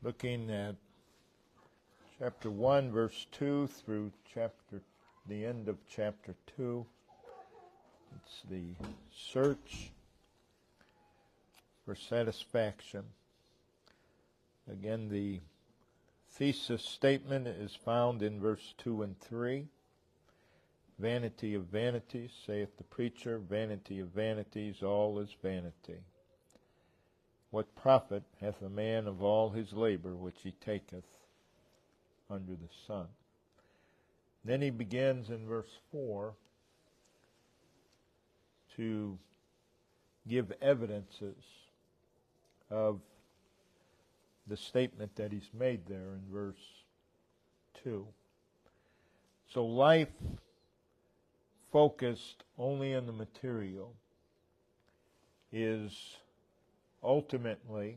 looking at chapter 1, verse 2 through the end of chapter 2. It's the search for satisfaction. Again, the thesis statement is found in verse 2 and 3. Vanity of vanities, saith the preacher, vanity of vanities, all is vanity. What profit hath a man of all his labor which he taketh under the sun? Then he begins in verse 4 to give evidences of the statement that he's made there in verse 2. So life focused only on the material is ultimately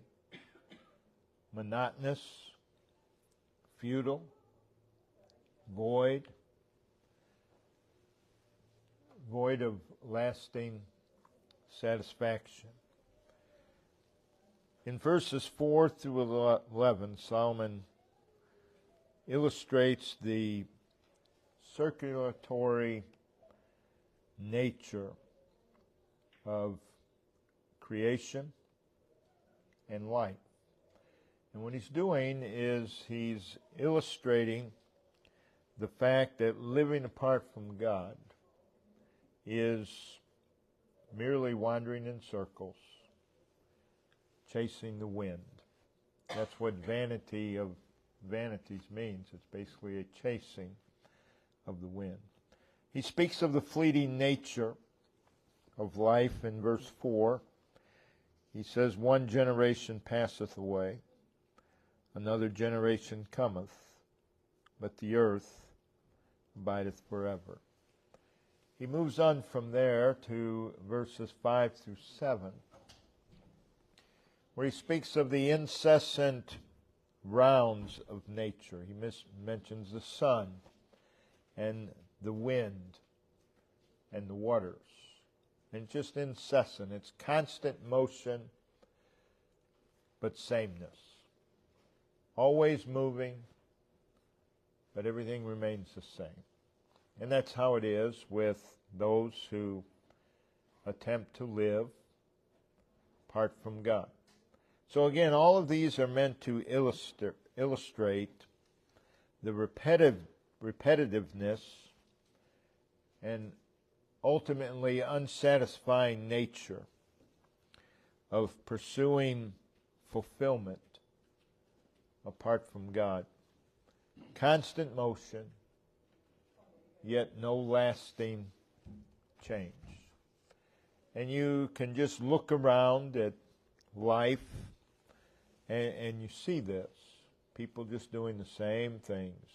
monotonous, futile, void of lasting satisfaction. In verses 4 through 11, Solomon illustrates the circulatory nature of creation and life. And what he's doing is he's illustrating the fact that living apart from God is merely wandering in circles, chasing the wind. That's what vanity of vanities means. It's basically a chasing of the wind. He speaks of the fleeting nature of life in verse 4. He says, one generation passeth away, another generation cometh, but the earth abideth forever. He moves on from there to verses 5 through 7, where he speaks of the incessant rounds of nature. He mentions the sun and the wind and the waters. And just incessant. It's constant motion, but sameness. Always moving, but everything remains the same. And that's how it is with those who attempt to live apart from God. So again, all of these are meant to illustrate the repetitiveness and ultimately unsatisfying nature of pursuing fulfillment apart from God. Constant motion, yet no lasting change. And you can just look around at life and you see this. People just doing the same things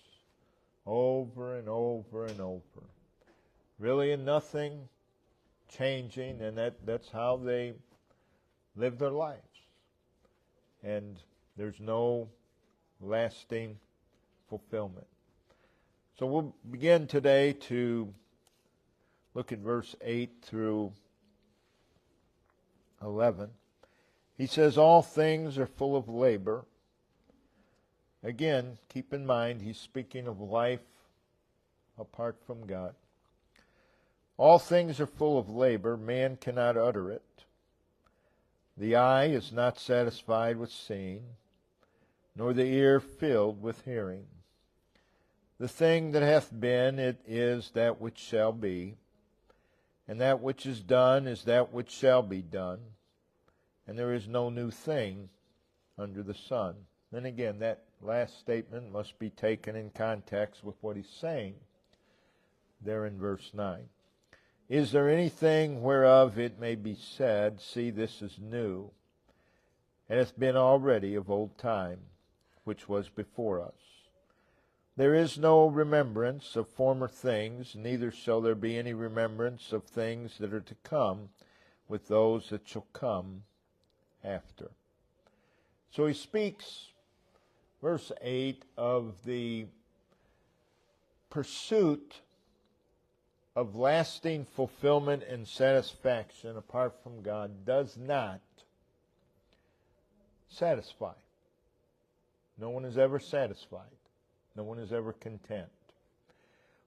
over and over and over. Really nothing changing, and that's how they live their lives. And there's no lasting fulfillment. So we'll begin today to look at verse 8 through 11. He says, all things are full of labor. Again, keep in mind, he's speaking of life apart from God. All things are full of labor, man cannot utter it. The eye is not satisfied with seeing, nor the ear filled with hearing. The thing that hath been, it is that which shall be, and that which is done is that which shall be done, and there is no new thing under the sun. Then again, that last statement must be taken in context with what he's saying there in verse 9. Is there anything whereof it may be said, see, this is new, and hath been already of old time, which was before us? There is no remembrance of former things, neither shall there be any remembrance of things that are to come with those that shall come after. So he speaks, verse 8, of the pursuit of lasting fulfillment and satisfaction apart from God does not satisfy. No one is ever satisfied. No one is ever content.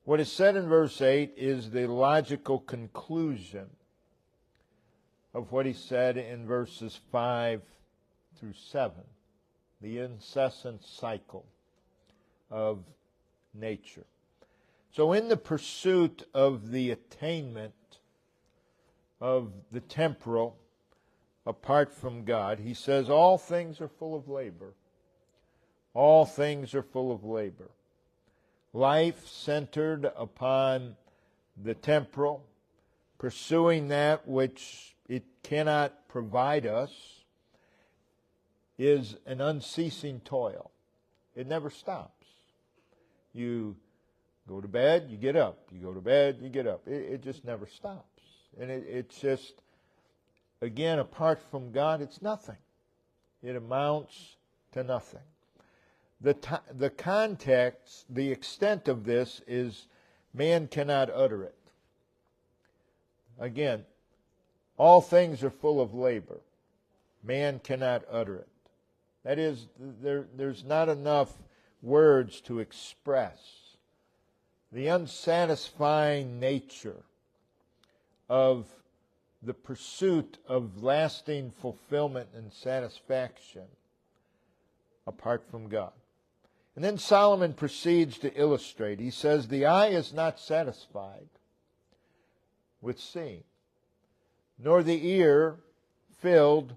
What is said in verse 8 is the logical conclusion of what he said in verses 5 through 7, the incessant cycle of nature. So in the pursuit of the attainment of the temporal apart from God, he says all things are full of labor. All things are full of labor. Life centered upon the temporal, pursuing that which it cannot provide us, is an unceasing toil. It never stops. You go to bed, you get up. You go to bed, you get up. It just never stops. And it's just, again, apart from God, it's nothing. It amounts to nothing. The context, the extent of this is man cannot utter it. Again, all things are full of labor. Man cannot utter it. That is, there's not enough words to express the unsatisfying nature of the pursuit of lasting fulfillment and satisfaction apart from God. And then Solomon proceeds to illustrate. He says, the eye is not satisfied with seeing, nor the ear filled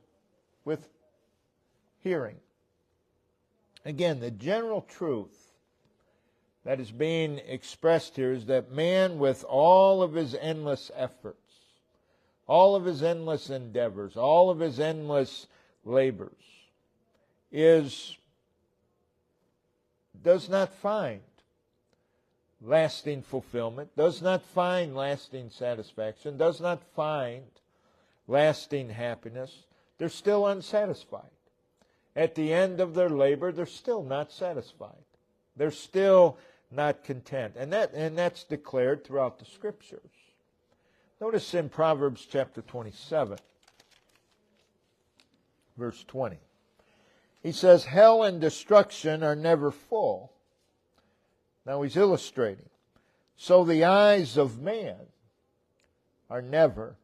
with hearing. Again, the general truth that is being expressed here is that man, with all of his endless efforts, all of his endless endeavors, all of his endless labors, does not find lasting fulfillment, does not find lasting satisfaction, does not find lasting happiness. They're still unsatisfied. At the end of their labor, they're still not satisfied. They're still not content. And that's declared throughout the Scriptures. Notice in Proverbs chapter 27, verse 20. He says, hell and destruction are never full. Now he's illustrating. So the eyes of man are never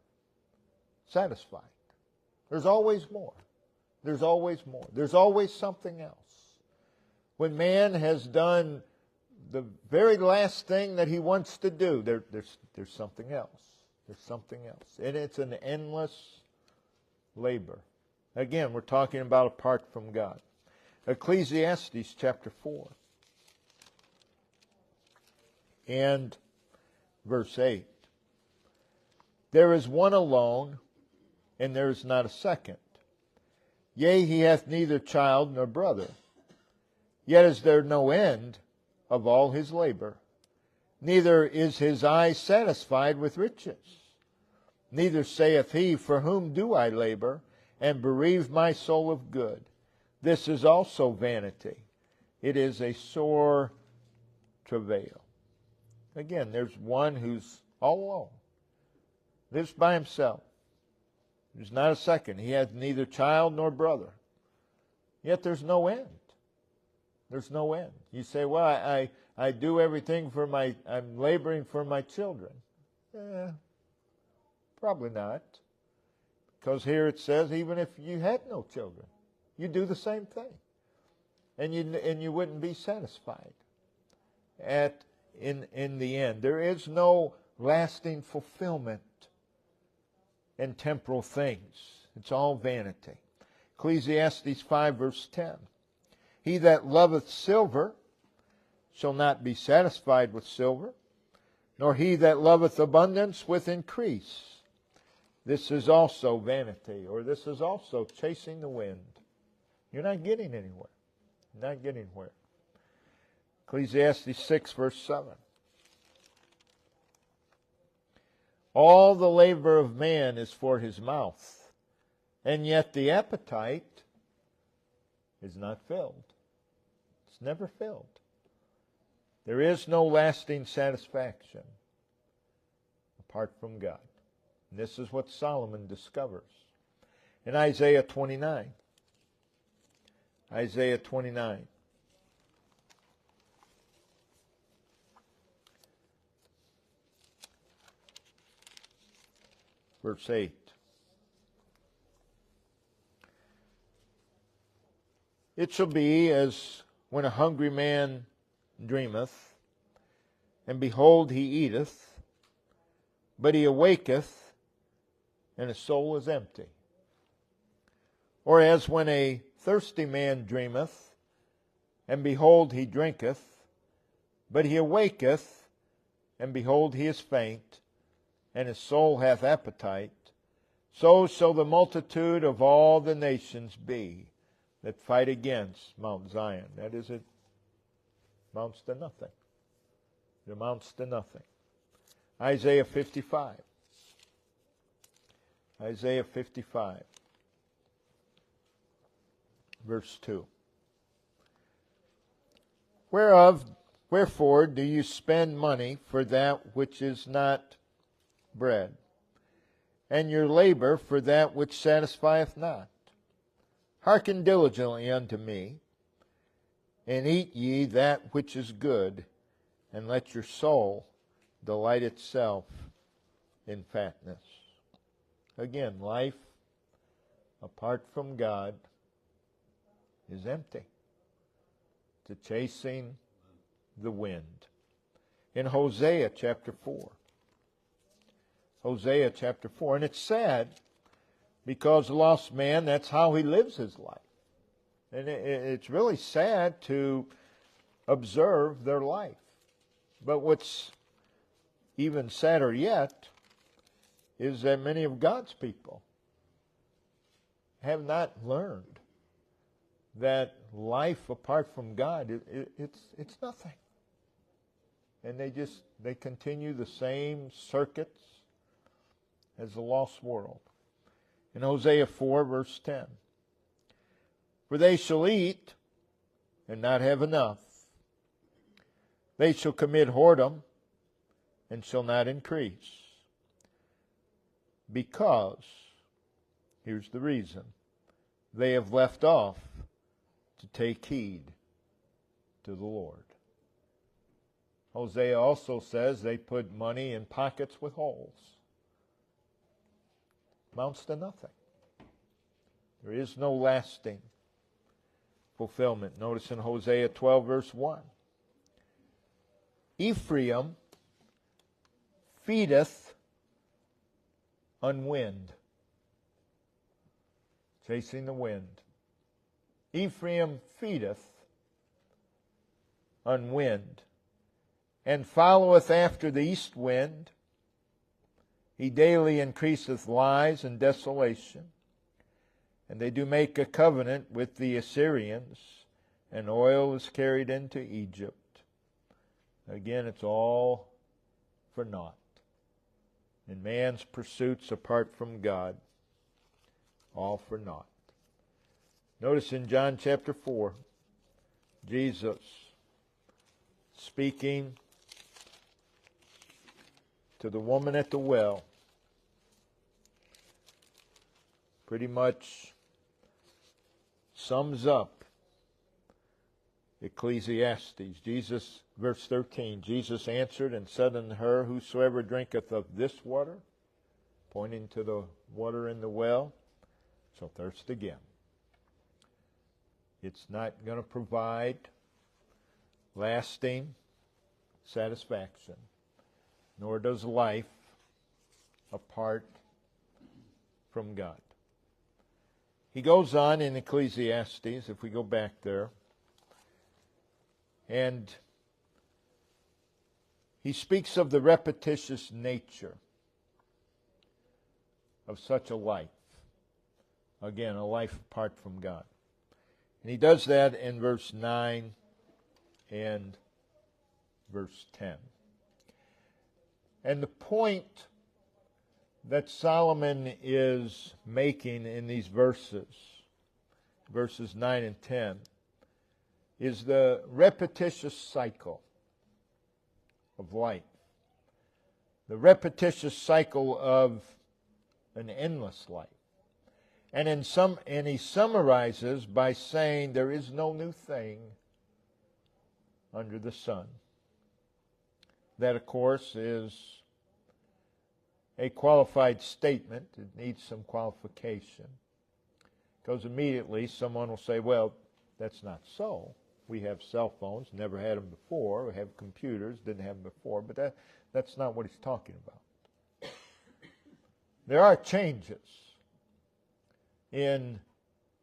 satisfied. There's always more. There's always more. There's always something else. When man has done the very last thing that he wants to do, there's something else. There's something else. And it's an endless labor. Again, we're talking about apart from God. Ecclesiastes chapter 4 and verse 8. There is one alone, and there is not a second. Yea, he hath neither child nor brother. Yet is there no end of all his labor. Neither is his eye satisfied with riches. Neither saith he, for whom do I labor, and bereave my soul of good? This is also vanity. It is a sore travail. Again, there's one who's all alone, lives by himself. There's not a second. He has neither child nor brother. Yet there's no end. There's no end. You say, well, I do everything I'm laboring for my children. Probably not. Because here it says, even if you had no children, you do the same thing. And you wouldn't be satisfied in the end. There is no lasting fulfillment in temporal things. It's all vanity. Ecclesiastes 5 verse 10. He that loveth silver shall not be satisfied with silver, nor he that loveth abundance with increase. This is also vanity, or this is also chasing the wind. You're not getting anywhere. You're not getting where. Ecclesiastes 6 verse 7. All the labor of man is for his mouth, and yet the appetite is not filled. It's never filled. There is no lasting satisfaction apart from God. And this is what Solomon discovers. In Isaiah 29, Isaiah 29, Verse 8. It shall be as when a hungry man dreameth, and behold, he eateth, but he awaketh, and his soul is empty. Or as when a thirsty man dreameth, and behold, he drinketh, but he awaketh, and behold, he is faint, and his soul hath appetite. So shall the multitude of all the nations be that fight against Mount Zion. That is, it amounts to nothing. It amounts to nothing. Isaiah 55. Isaiah 55. Verse 2. Wherefore do you spend money for that which is not bread, and your labor for that which satisfieth not? Hearken diligently unto me, and eat ye that which is good, and let your soul delight itself in fatness. Again, life apart from God is empty, to chasing the wind. In Hosea chapter 4. Hosea chapter 4. And it's sad, because a lost man, that's how he lives his life. And it's really sad to observe their life. But what's even sadder yet is that many of God's people have not learned that life apart from God, it's nothing. And they continue the same circuits as the lost world. In Hosea 4, verse 10. For they shall eat and not have enough. They shall commit whoredom and shall not increase. Because, here's the reason, they have left off to take heed to the Lord. Hosea also says they put money in pockets with holes. Amounts to nothing. There is no lasting fulfillment. Notice in Hosea 12, verse 1. Ephraim feedeth on wind. Chasing the wind. Ephraim feedeth on wind, and followeth after the east wind. He daily increaseth lies and desolation. And they do make a covenant with the Assyrians, and oil is carried into Egypt. Again, it's all for naught. In man's pursuits apart from God, all for naught. Notice in John chapter 4, Jesus speaking to the woman at the well, pretty much sums up Ecclesiastes. Jesus, verse 13, Jesus answered and said unto her, whosoever drinketh of this water, pointing to the water in the well, shall thirst again. It's not going to provide lasting satisfaction, nor does life apart from God. He goes on in Ecclesiastes, if we go back there, and he speaks of the repetitious nature of such a life. Again, a life apart from God. And he does that in verse 9 and verse 10. And the point that Solomon is making in these verses 9 and 10, is the repetitious cycle of life. The repetitious cycle of an endless life. And he summarizes by saying there is no new thing under the sun. That, of course, is a qualified statement. It needs some qualification. Because immediately someone will say, well, that's not so. We have cell phones, never had them before. We have computers, didn't have them before. But that's not what he's talking about. There are changes in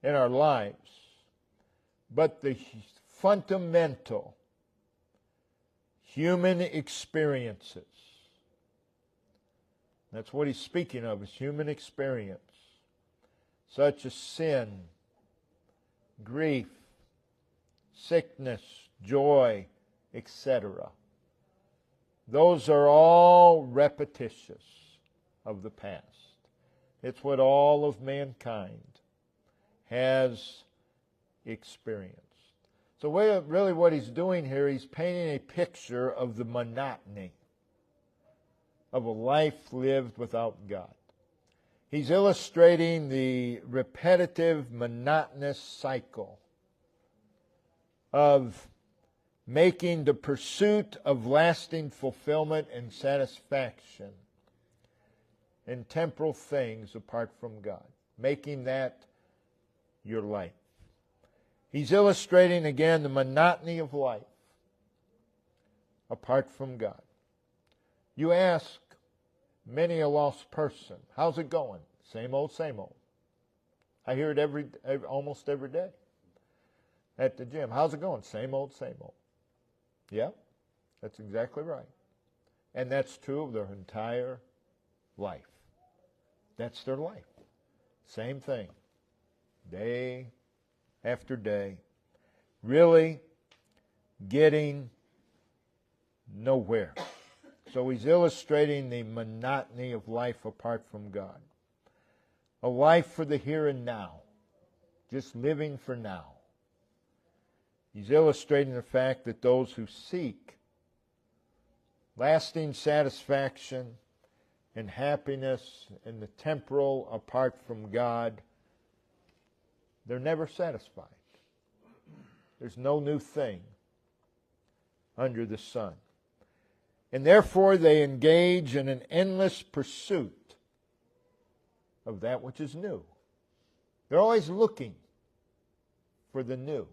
our lives. But the fundamental human experiences, that's what he's speaking of, is human experience, such as sin, grief, sickness, joy, etc. Those are all repetitious of the past. It's what all of mankind has experienced. So really what he's doing here, he's painting a picture of the monotony of a life lived without God. He's illustrating the repetitive, monotonous cycle of making the pursuit of lasting fulfillment and satisfaction in temporal things apart from God. Making that your life. He's illustrating again the monotony of life apart from God. You ask many a lost person, how's it going? Same old, same old. I hear it almost every day at the gym. How's it going? Same old, same old. Yeah, that's exactly right. And that's true of their entire life. That's their life. Same thing. Day after day. Really getting nowhere. So he's illustrating the monotony of life apart from God. A life for the here and now. Just living for now. He's illustrating the fact that those who seek lasting satisfaction and happiness in the temporal apart from God, they're never satisfied. There's no new thing under the sun. And therefore they engage in an endless pursuit of that which is new. They're always looking for the new.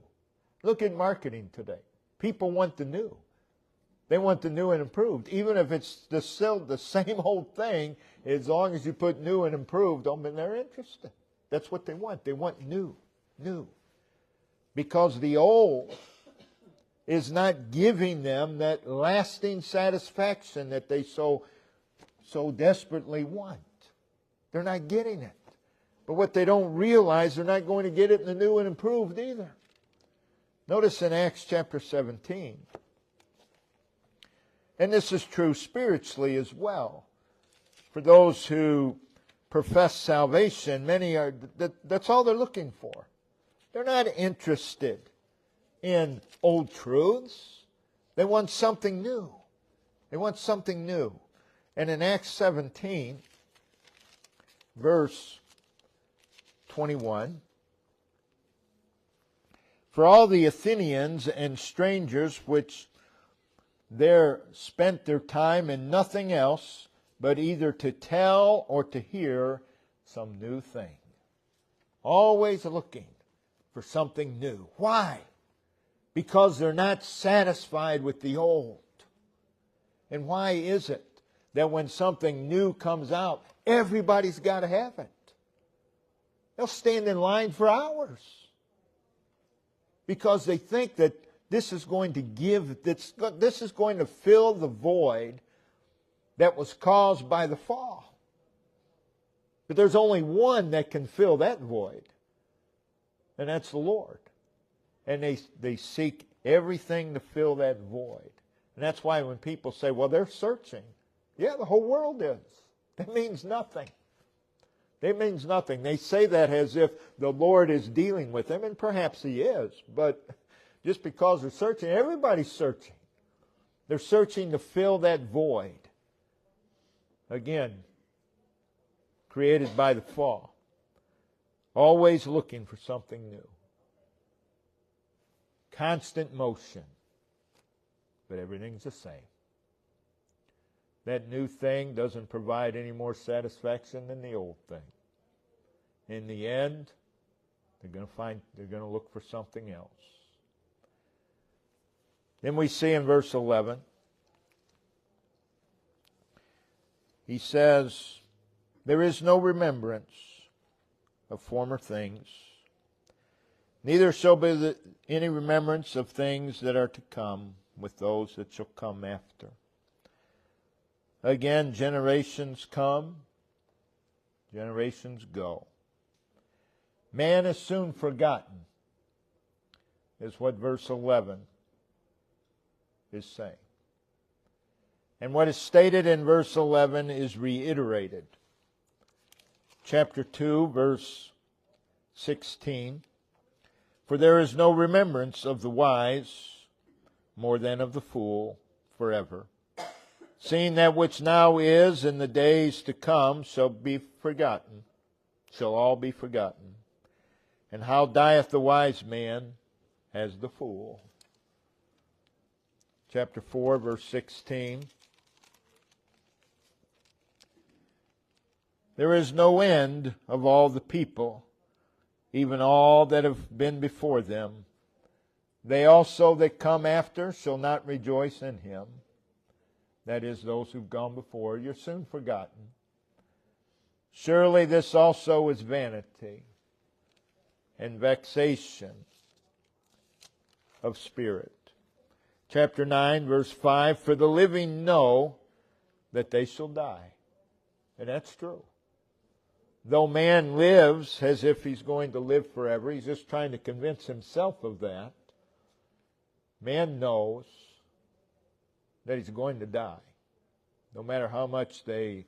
Look at marketing today. People want the new. They want the new and improved. Even if it's the same old thing, as long as you put new and improved, they're interested. That's what they want. They want new. Because the old is not giving them that lasting satisfaction that they so desperately want. They're not getting it. But what they don't realize, they're not going to get it in the new and improved either. Notice in Acts chapter 17, and this is true spiritually as well. For those who profess salvation, many are, that's all they're looking for. They're not interested in old truths. They want something new. They want something new. And in Acts 17, verse 21, for all the Athenians and strangers which there spent their time in nothing else but either to tell or to hear some new thing. Always looking for something new. Why? Because they're not satisfied with the old. And why is it that when something new comes out, everybody's got to have it? They'll stand in line for hours because they think that this is going to fill the void that was caused by the fall. But there's only one that can fill that void, and that's the Lord. And they seek everything to fill that void. And that's why when people say, well, they're searching. Yeah, the whole world is. That means nothing. It means nothing. They say that as if the Lord is dealing with them, and perhaps He is. But just because they're searching, everybody's searching. They're searching to fill that void. Again, created by the fall. Always looking for something new. Constant motion. But everything's the same. that new thing doesn't provide any more satisfaction than the old thing. In the end, they're going to look for something else. Then we see in verse 11, he says, there is no remembrance of former things, neither shall be any remembrance of things that are to come with those that shall come after. Again, generations come, generations go. Man is soon forgotten, is what verse 11 is saying. And what is stated in verse 11 is reiterated. Chapter 2, verse 16. For there is no remembrance of the wise more than of the fool forever. Seeing that which now is in the days to come shall be forgotten, shall all be forgotten. And how dieth the wise man as the fool? Chapter 4, verse 16. There is no end of all the people, even all that have been before them. They also that come after shall not rejoice in him. That is, those who've gone before. You're soon forgotten. Surely this also is vanity and vexation of spirit. Chapter 9, verse 5, for the living know that they shall die. And that's true. Though man lives as if he's going to live forever, he's just trying to convince himself of that. Man knows that he's going to die. No matter how much they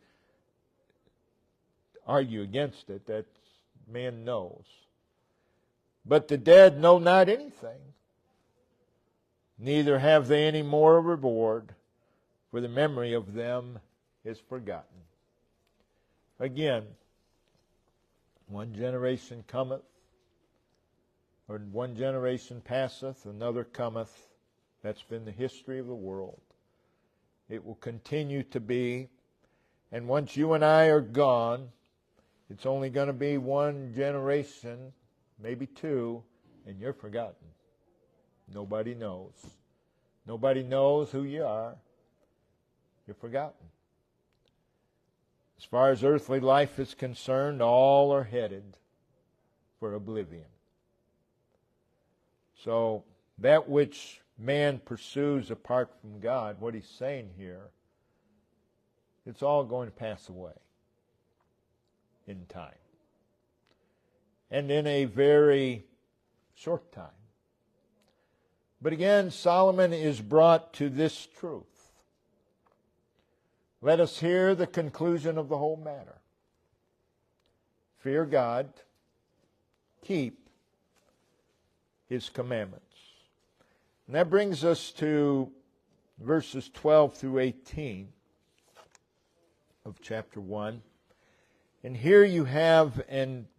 argue against it, that man knows. But the dead know not anything, neither have they any more reward, for the memory of them is forgotten. Again, one generation cometh, or one generation passeth, another cometh. That's been the history of the world. It will continue to be. And once you and I are gone, it's only going to be one generation, maybe two, and you're forgotten. Nobody knows. Nobody knows who you are. You're forgotten. As far as earthly life is concerned, all are headed for oblivion. So that which man pursues apart from God, what he's saying here, it's all going to pass away in time. And in a very short time. But again, Solomon is brought to this truth. Let us hear the conclusion of the whole matter. Fear God, keep His commandments. And that brings us to verses 12 through 18 of chapter 1. And here you have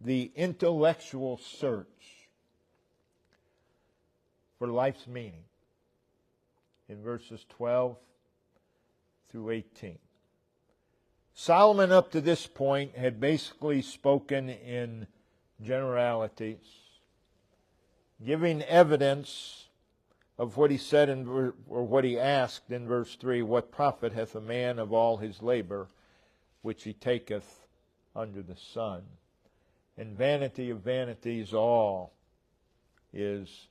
the intellectual search for life's meaning in verses 12 through 18. Solomon up to this point had basically spoken in generalities, giving evidence of what he said or what he asked in verse 3, what profit hath a man of all his labor which he taketh under the sun? And vanity of vanities all is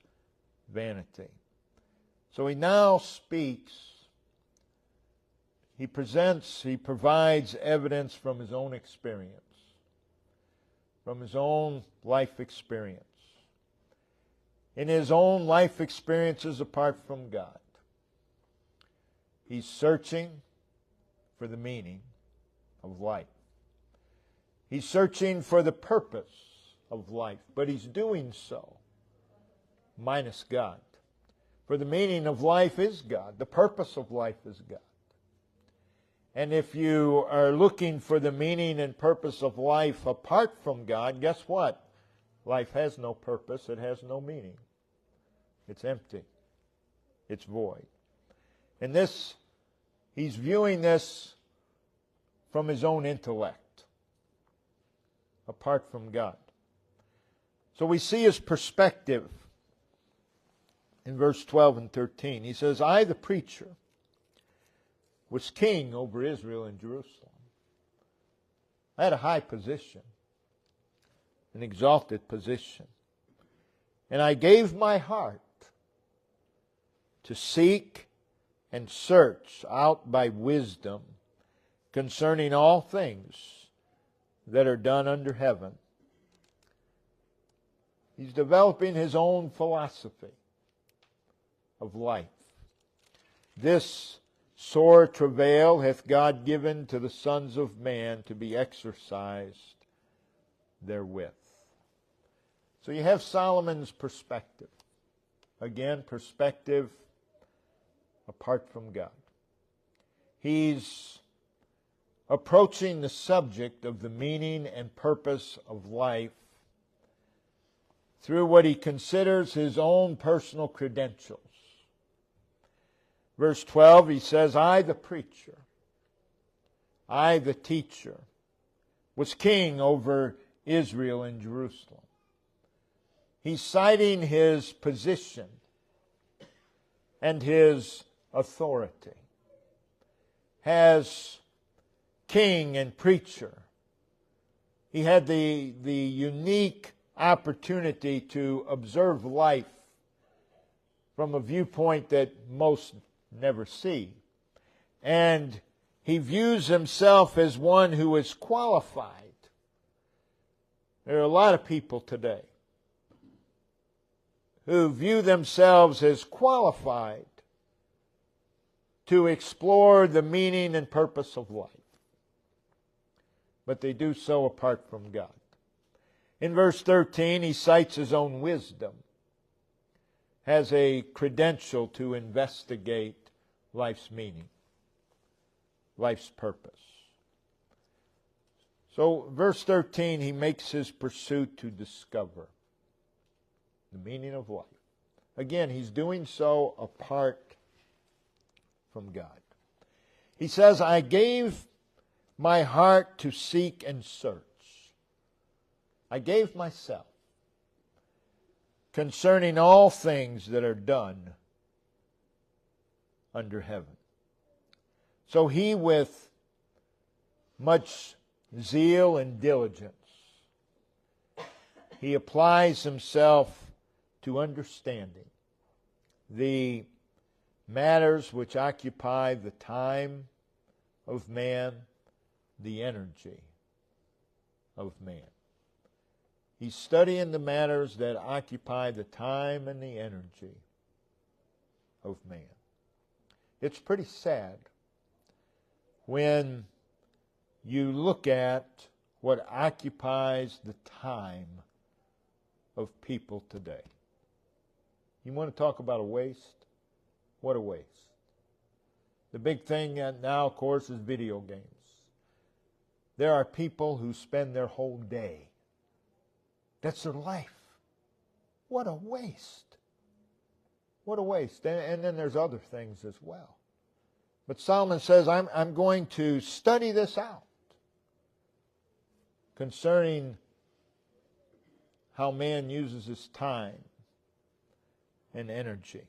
vanity. So he now speaks. He provides evidence from his own experience, from his own life experience. In his own life experiences apart from God, he's searching for the meaning of life. He's searching for the purpose of life, but he's doing so minus God. For the meaning of life is God. The purpose of life is God. And if you are looking for the meaning and purpose of life apart from God, guess what? Life has no purpose. It has no meaning. It's empty. It's void. And he's viewing this from his own intellect, apart from God. So we see his perspective in verse 12 and 13. He says, I, the preacher, was king over Israel and Jerusalem. I had a high position, an exalted position. And I gave my heart to seek and search out by wisdom concerning all things that are done under heaven. He's developing his own philosophy of life. This sore travail hath God given to the sons of man to be exercised therewith. So you have Solomon's perspective. Again, perspective apart from God. He's approaching the subject of the meaning and purpose of life through what he considers his own personal credentials. Verse 12, he says, I, the preacher, I, the teacher, was king over Israel and Jerusalem. He's citing his position and his authority as king and preacher. He had the unique opportunity to observe life from a viewpoint that most never see. And he views himself as one who is qualified. There are a lot of people today who view themselves as qualified to explore the meaning and purpose of life. But they do so apart from God. In verse 13, he cites his own wisdom as a credential to investigate life's meaning, life's purpose. So, verse 13, he makes his pursuit to discover the meaning of life. Again, he's doing so apart from God. He says, I gave my heart to seek and search. I gave myself concerning all things that are done under heaven. So he, with much zeal and diligence, he applies himself to understanding the matters which occupy the time of man, the energy of man. He's studying the matters that occupy the time and the energy of man. It's pretty sad when you look at what occupies the time of people today. You want to talk about a waste? What a waste. The big thing now, of course, is video games. There are people who spend their whole day. That's their life. What a waste. What a waste. And then there's other things as well. But Solomon says, I'm going to study this out concerning how man uses his time and energy.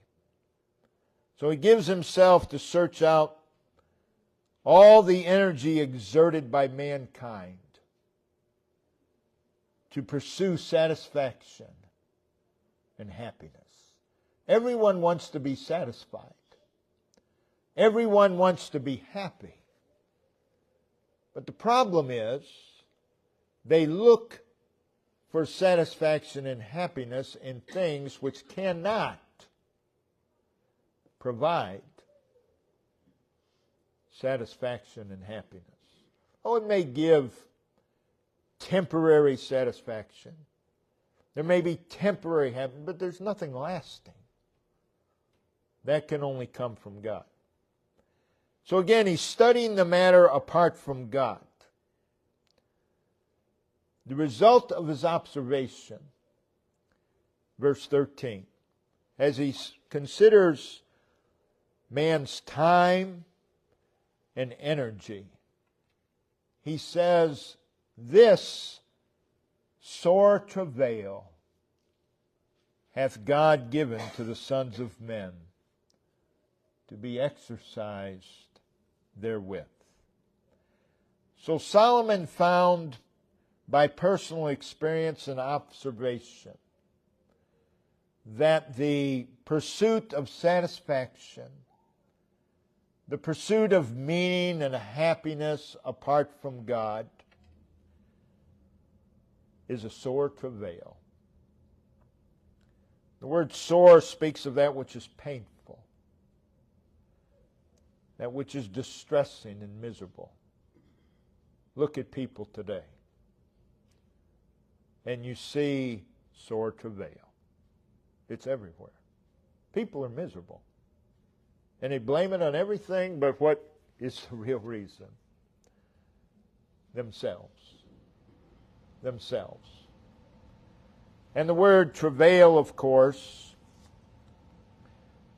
So he gives himself to search out all the energy exerted by mankind to pursue satisfaction and happiness. Everyone wants to be satisfied. Everyone wants to be happy. But the problem is, they look for satisfaction and happiness in things which cannot provide satisfaction and happiness. Oh, it may give temporary satisfaction. There may be temporary happiness, but there's nothing lasting. That can only come from God. So again, he's studying the matter apart from God. The result of his observation, verse 13, as he considers man's time and energy, he says, this sore travail hath God given to the sons of men to be exercised therewith. So Solomon found by personal experience and observation that the pursuit of satisfaction, the pursuit of meaning and happiness apart from God, is a sore travail. The word sore speaks of that which is painful, that which is distressing and miserable. Look at people today, and you see sore travail. It's everywhere. People are miserable, and they blame it on everything but what is the real reason. Themselves. And the word travail, of course,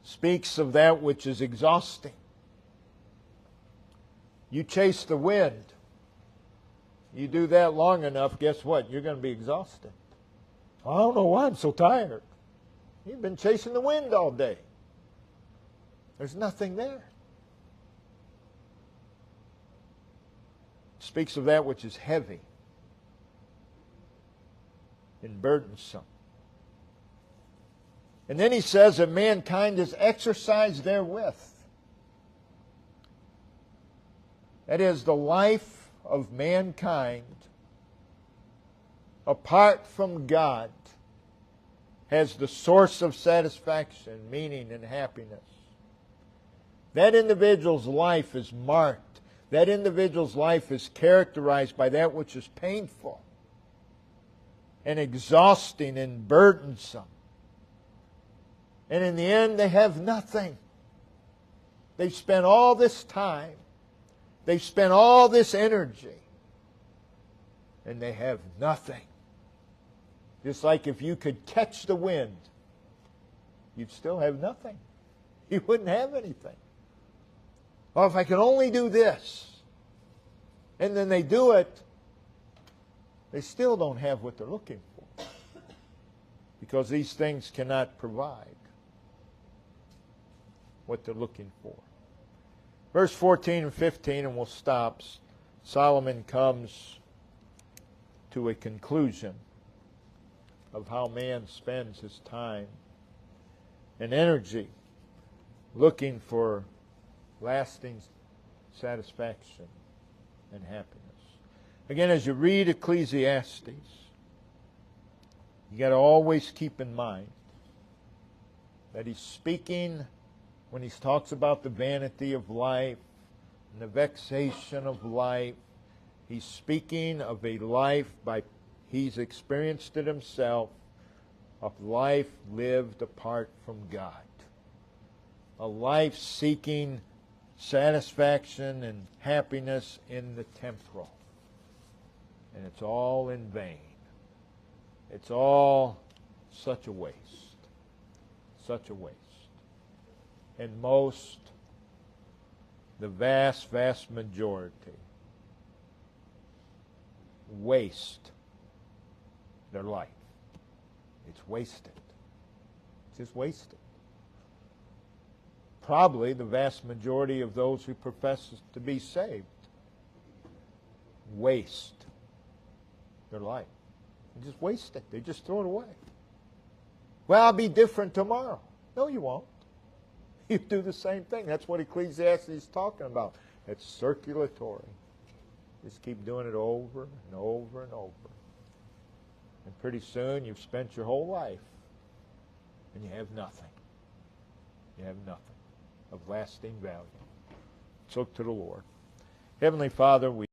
speaks of that which is exhausting. You chase the wind. You do that long enough, guess what? You're going to be exhausted. I don't know why I'm so tired. You've been chasing the wind all day. There's nothing there. It speaks of that which is heavy and burdensome. And then he says that mankind is exercised therewith. That is, the life of mankind apart from God has the source of satisfaction, meaning, and happiness. That individual's life is marked. That individual's life is characterized by that which is painful and exhausting and burdensome. And in the end, they have nothing. They've spent all this time. They've spent all this energy. And they have nothing. Just like if you could catch the wind, you'd still have nothing. You wouldn't have anything. Or if I could only do this, and then they do it, they still don't have what they're looking for. Because these things cannot provide what they're looking for. Verse 14 and 15, and we'll stop. Solomon comes to a conclusion of how man spends his time and energy looking for lasting satisfaction and happiness. Again, as you read Ecclesiastes, you got to always keep in mind that he's speaking, when he talks about the vanity of life and the vexation of life, he's speaking of a life he's experienced it himself, of life lived apart from God. A life seeking satisfaction and happiness in the temporal. And it's all in vain. It's all such a waste. Such a waste. And the vast, vast majority, waste their life. It's wasted. It's just wasted. Probably the vast majority of those who profess to be saved waste their life. They just waste it. They just throw it away. Well, I'll be different tomorrow. No, you won't. You do the same thing. That's what Ecclesiastes is talking about. It's circulatory. Just keep doing it over and over and over. And pretty soon you've spent your whole life and you have nothing. You have nothing of lasting value. So to the Lord. Heavenly Father, we